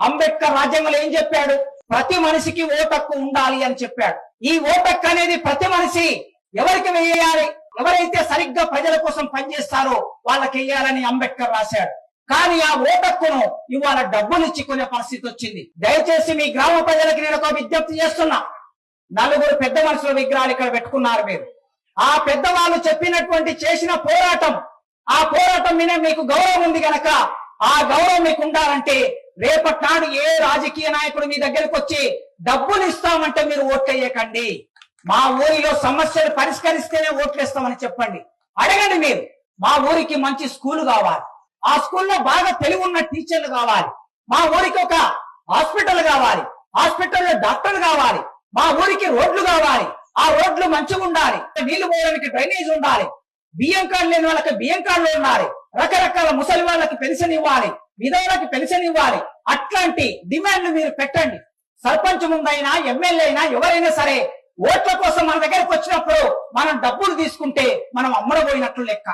అంబేద్కర్ రాజ్యాంగంలో ఏం చెప్పాడు? ప్రతి మనిషికి ఓటు హక్కు ఉండాలి అని చెప్పాడు. ఈ ఓటు హక్కు అనేది ప్రతి మనిషి ఎవరికి వేయాలి? ఎవరైతే సరిగ్గా ప్రజల కోసం పనిచేస్తారో వాళ్ళకి వేయాలని అంబేద్కర్ రాశాడు. కానీ ఆ ఓటు హక్కును ఇవాళ డబ్బులు ఇచ్చుకునే పరిస్థితి వచ్చింది. దయచేసి మీ గ్రామ ప్రజలకి నేను ఒక విజ్ఞప్తి చేస్తున్నా. 4 పెద్ద మనుషుల విగ్రహాలు ఇక్కడ పెట్టుకున్నారు మీరు. ఆ పెద్దవాళ్ళు చెప్పినటువంటి చేసిన పోరాటం, ఆ పోరాటం మీద మీకు గౌరవం ఉంది గనక ఆ గౌరవం మీకు ఉండాలంటే రేపటి నాడు ఏ రాజకీయ నాయకుడు మీ దగ్గరకు వచ్చి డబ్బులు ఇస్తామంటే మీరు ఓట్లేయకండి. మా ఊరిలో సమస్యలు పరిష్కరిస్తేనే ఓట్లేస్తామని చెప్పండి. అడగండి మీరు. మా ఊరికి మంచి స్కూల్ కావాలి, ఆ స్కూల్లో బాగా తెలివి ఉన్న టీచర్లు కావాలి, మా ఊరికి ఒక హాస్పిటల్ కావాలి, హాస్పిటల్లో డాక్టర్లు కావాలి, మా ఊరికి రోడ్లు కావాలి, ఆ రోడ్లు మంచిగా ఉండాలి, నీళ్లు పోవడానికి డ్రైనేజ్ ఉండాలి, బియ్యం కార్డు లేని వాళ్ళకి బియ్యం కార్డులు ఉండాలి, రకరకాల ముసలి వాళ్ళకి పెన్షన్ ఇవ్వాలి, విధవులకి పెన్షన్ ఇవ్వాలి. అట్లాంటి డిమాండ్లు మీరు పెట్టండి. సర్పంచ్ ముందైనా ఎమ్మెల్యే అయినా ఎవరైనా సరే ఓట్ల కోసం మన దగ్గరకు వచ్చినప్పుడు మనం డబ్బులు తీసుకుంటే మనం అమ్మడబోయినట్లు లెక్క.